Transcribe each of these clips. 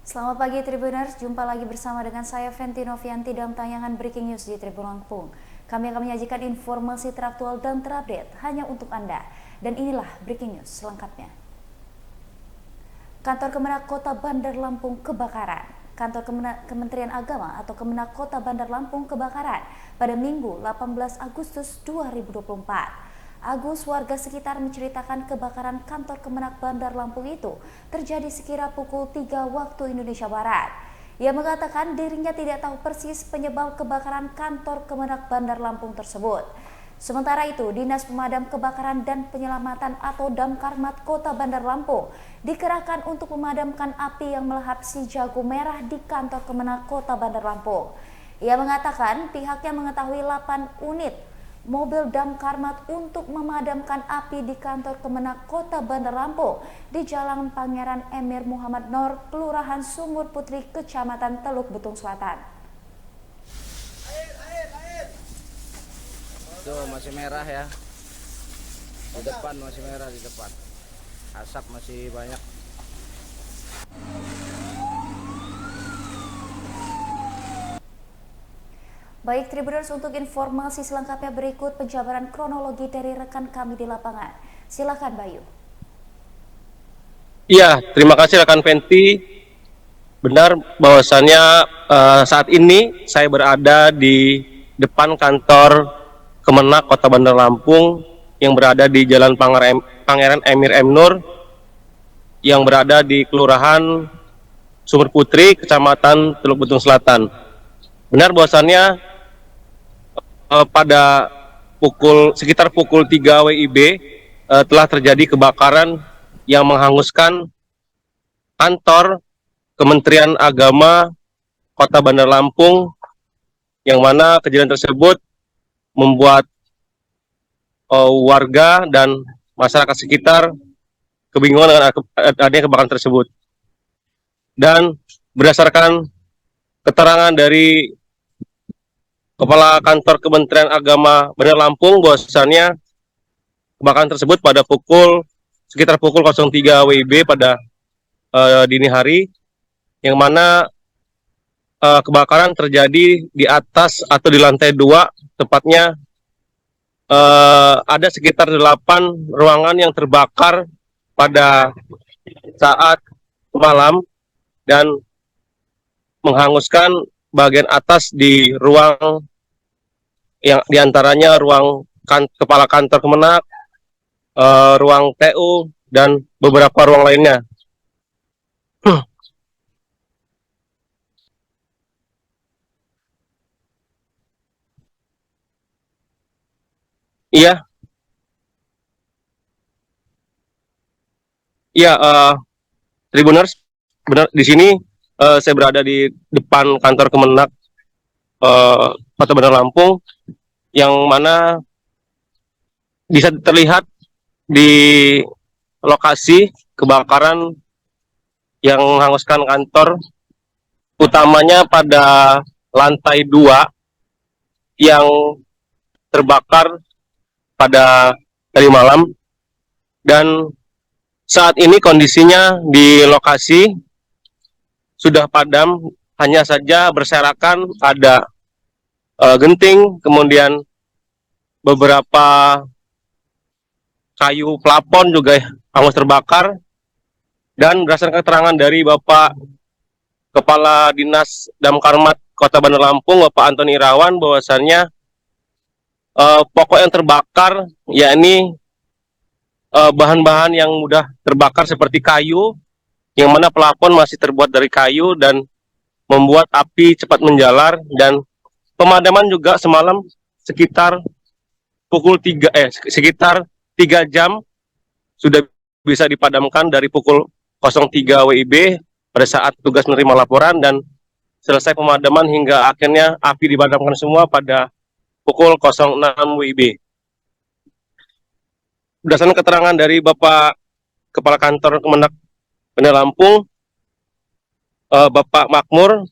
Selamat pagi Tribuners, jumpa lagi bersama dengan saya Fenty Novianti dalam tayangan Breaking News di Tribun Lampung. Kami akan menyajikan informasi teraktual dan terupdate hanya untuk Anda. Dan inilah Breaking News selengkapnya. Kantor Kemenak Kota Bandar Lampung kebakaran. Kantor Kementerian Agama atau Kemenak Kota Bandar Lampung kebakaran pada Minggu 18 Agustus 2024. Agus, warga sekitar, menceritakan kebakaran kantor Kemenak Bandar Lampung itu terjadi sekira pukul 3 waktu Indonesia Barat. Ia mengatakan dirinya tidak tahu persis penyebab kebakaran kantor Kemenak Bandar Lampung tersebut. Sementara itu, Dinas Pemadam Kebakaran dan Penyelamatan atau Damkarmat Kota Bandar Lampung dikerahkan untuk memadamkan api yang melahap si jago merah di kantor Kemenak Kota Bandar Lampung. Ia mengatakan pihaknya mengetahui 8 unit mobil damkarmat untuk memadamkan api di kantor Kemenak Kota Bandar Lampung di Jalan Pangeran Emir Muhammad Nor, Kelurahan Sumur Putri, Kecamatan Teluk Betung Selatan. Itu masih merah ya, di depan masih merah, di depan asap masih banyak. Baik Tribuners, untuk informasi selengkapnya berikut penjabaran kronologi dari rekan kami di lapangan. Silakan Bayu. Iya, terima kasih rekan Fenty. Benar bahwasannya saat ini saya berada di depan kantor Kemenak Kota Bandar Lampung yang berada di Jalan Pangeran Emir M. Nur yang berada di Kelurahan Sumur Putri, Kecamatan Teluk Betung Selatan. Benar bahwasannya pada sekitar pukul 3 WIB telah terjadi kebakaran yang menghanguskan kantor Kementerian Agama Kota Bandar Lampung, yang mana kejadian tersebut membuat warga dan masyarakat sekitar kebingungan dengan adanya kebakaran tersebut. Dan berdasarkan keterangan dari Kepala Kantor Kementerian Agama Bandar Lampung, bahwasannya kebakaran tersebut pada sekitar pukul 03 WIB pada dini hari, yang mana kebakaran terjadi di atas atau di lantai 2, tepatnya ada sekitar 8 ruangan yang terbakar pada saat malam dan menghanguskan bagian atas di ruang yang diantaranya ruang Kepala Kantor Kemenak, ruang TU, dan beberapa ruang lainnya. Iya, iya, Tribuners, benar di sini saya berada di depan kantor Kemenak Kota Bandar Lampung, yang mana bisa terlihat di lokasi kebakaran yang menghanguskan kantor, utamanya pada lantai 2 yang terbakar pada tadi malam. Dan saat ini kondisinya di lokasi sudah padam, hanya saja berserakan ada genting, kemudian beberapa kayu plafon juga hangus terbakar. Dan berdasarkan keterangan dari Bapak Kepala Dinas Damkarmat Kota Bandar Lampung, Bapak Antoni Irawan, bahwasannya pokok yang terbakar yakni bahan-bahan yang mudah terbakar seperti kayu, yang mana plafon masih terbuat dari kayu dan membuat api cepat menjalar. Dan pemadaman juga semalam sekitar sekitar 3 jam sudah bisa dipadamkan dari pukul 03 WIB pada saat tugas menerima laporan, dan selesai pemadaman hingga akhirnya api dipadamkan semua pada pukul 06 WIB. Berdasarkan keterangan dari Bapak Kepala Kantor Kemenak Bandar Lampung, Bapak Makmur,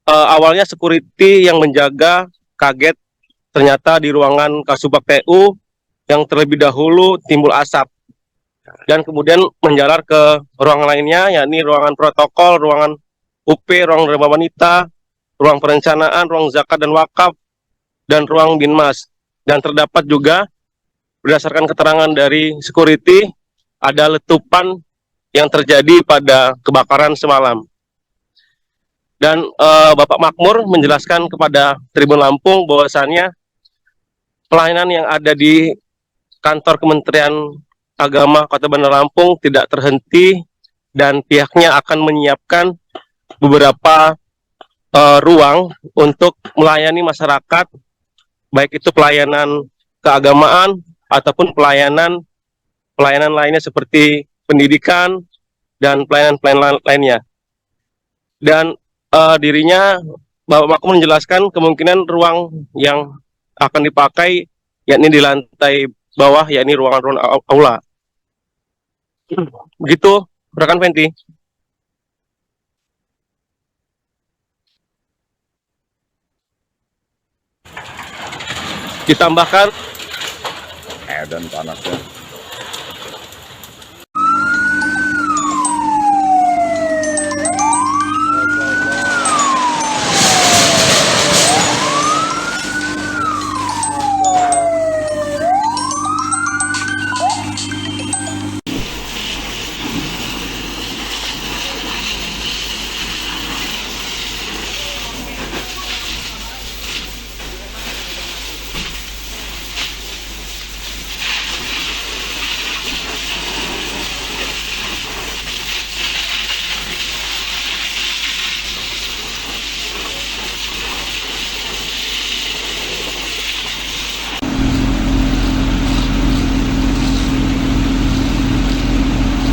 awalnya security yang menjaga kaget ternyata di ruangan Kasubag TU yang terlebih dahulu timbul asap dan kemudian menjalar ke ruangan lainnya, yakni ruangan protokol, ruangan UP, ruang derma wanita, ruang perencanaan, ruang zakat dan wakaf, dan ruang binmas. Dan terdapat juga berdasarkan keterangan dari security ada letupan yang terjadi pada kebakaran semalam. Dan Bapak Makmur menjelaskan kepada Tribun Lampung bahwasannya pelayanan yang ada di kantor Kementerian Agama Kota Bandar Lampung tidak terhenti dan pihaknya akan menyiapkan beberapa ruang untuk melayani masyarakat, baik itu pelayanan keagamaan ataupun pelayanan lainnya seperti pendidikan dan pelayanan lainnya. Dan dirinya Bapak Makmur menjelaskan kemungkinan ruang yang akan dipakai yakni di lantai bawah, yakni ruangan aula. Begitu, rekan Fenty. Ditambahkan dan panasnya